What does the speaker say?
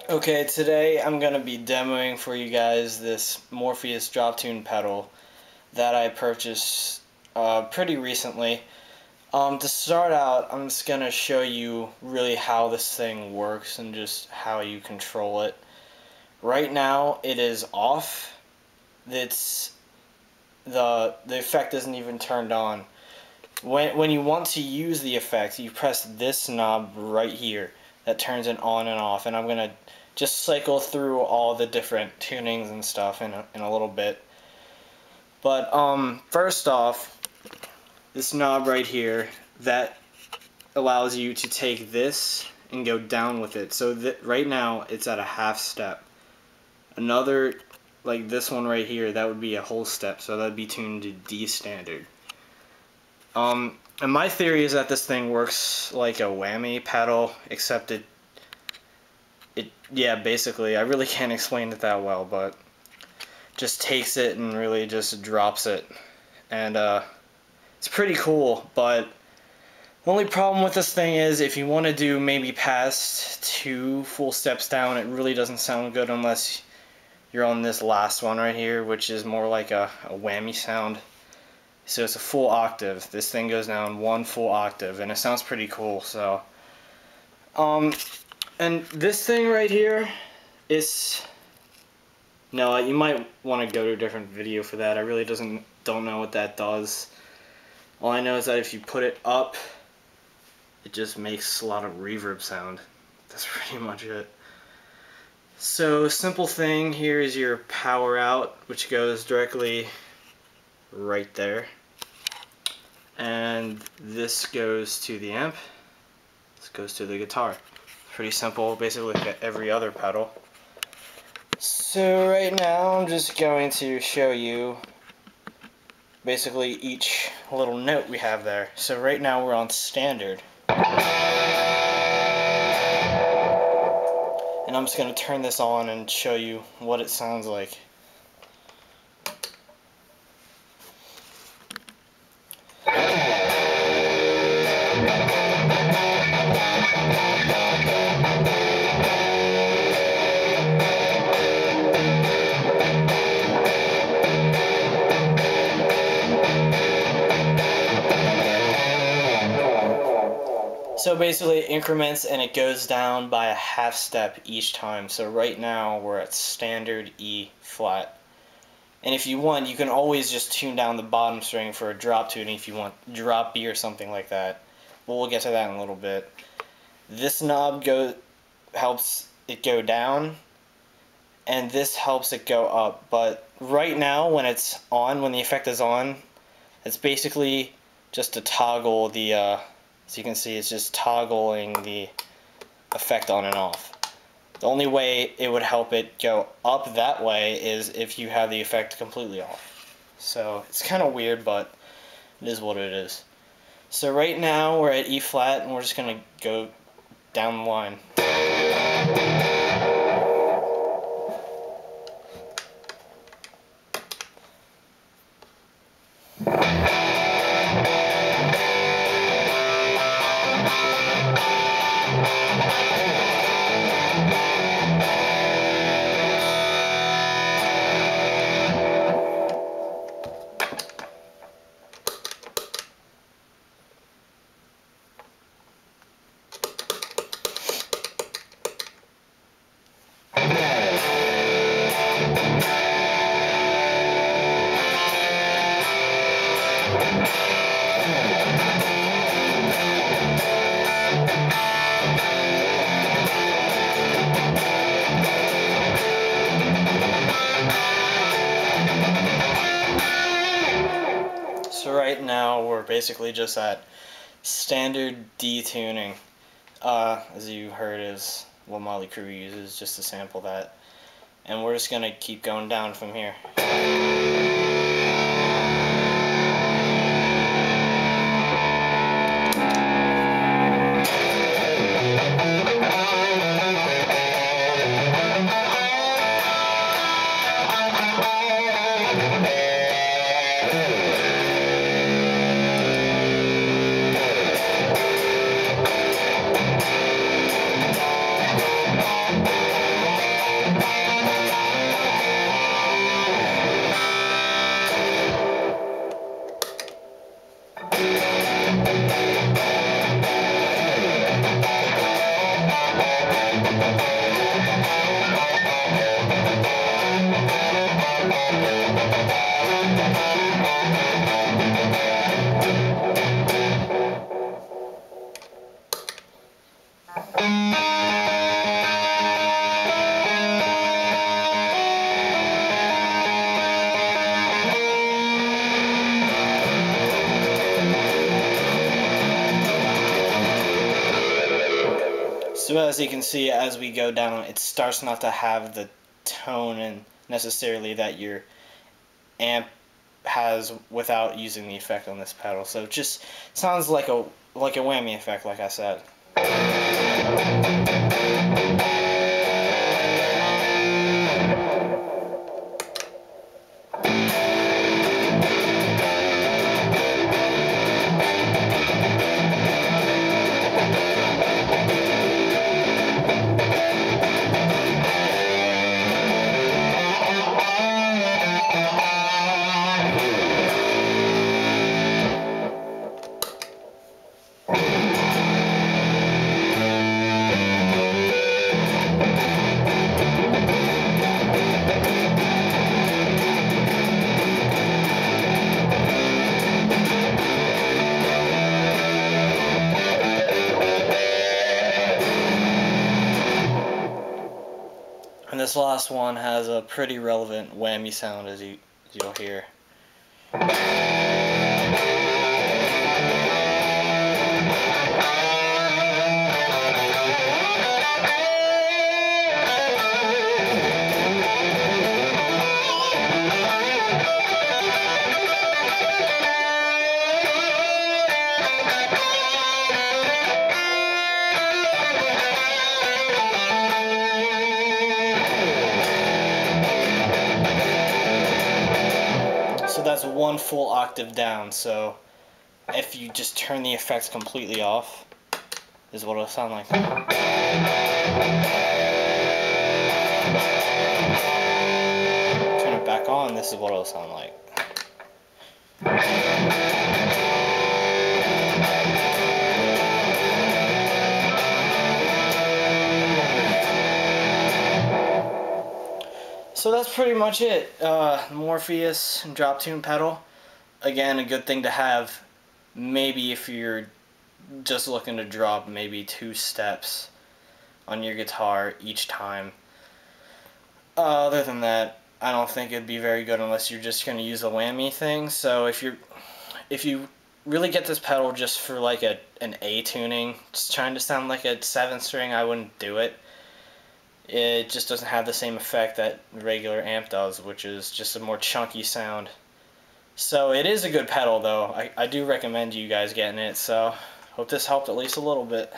Okay, today I'm going to be demoing for you guys this Morpheus DropTune pedal that I purchased pretty recently. To start out, I'm just going to show you really how this thing works and just how you control it. Right now it is off. The effect isn't even turned on. When you want to use the effect, you press this knob right here that turns it on and off, and I'm going to just cycle through all the different tunings and stuff in a little bit. But first off, this knob right here, that allows you to take this and go down with it. So right now it's at a half step. Another, like this one right here, that would be a whole step, so that would be tuned to D standard. And my theory is that this thing works like a whammy pedal, except yeah, basically, I really can't explain it that well, but just takes it and really just drops it. And it's pretty cool, but the only problem with this thing is if you want to do maybe past 2 full steps down, it really doesn't sound good unless you're on this last one right here, which is more like a whammy sound. So it's a full octave. This thing goes down 1 full octave, and it sounds pretty cool. So, and this thing right here is, no, you might want to go to a different video for that. I really don't know what that does. All I know is that if you put it up, it just makes a lot of reverb sound. That's pretty much it. So, simple thing here is your power out, which goes directly right there. And this goes to the amp. This goes to the guitar. Pretty simple, basically like every other pedal. So right now I'm just going to show you basically each little note we have there. So right now we're on standard. And I'm just going to turn this on and show you what it sounds like. So basically it increments and it goes down by a half step each time. So right now we're at standard E flat. And if you want, you can always just tune down the bottom string for a drop tuning if you want drop B or something like that. But we'll get to that in a little bit. This knob helps it go down, and this helps it go up. But right now when it's on, when the effect is on, it's basically just to toggle the so you can see it's just toggling the effect on and off. The only way it would help it go up that way is if you have the effect completely off. So it's kind of weird, but it is what it is. So right now we're at E flat and we're just going to go down the line. So right now we're basically just at standard D tuning. As you heard is what Motley Crue uses just to sample that. And we're just going to keep going down from here. So as you can see, as we go down, it starts not to have the tone and necessarily that your amp has without using the effect on this pedal. So it just sounds like a whammy effect, like I said. And this last one has a pretty relevant whammy sound, as you'll hear. So that's one full octave down. So if you just turn the effects completely off, is what it'll sound like. Turn it back on, this is what it'll sound like. So that's pretty much it. Morpheus DropTune pedal. Again, a good thing to have, maybe if you're just looking to drop maybe 2 steps on your guitar each time. Other than that, I don't think it'd be very good unless you're just going to use a whammy thing. So if you really get this pedal just for like an A tuning, just trying to sound like a 7-string, I wouldn't do it. It just doesn't have the same effect that the regular amp does, which is just a more chunky sound. So it is a good pedal though. I do recommend you guys getting it, so hope this helped at least a little bit.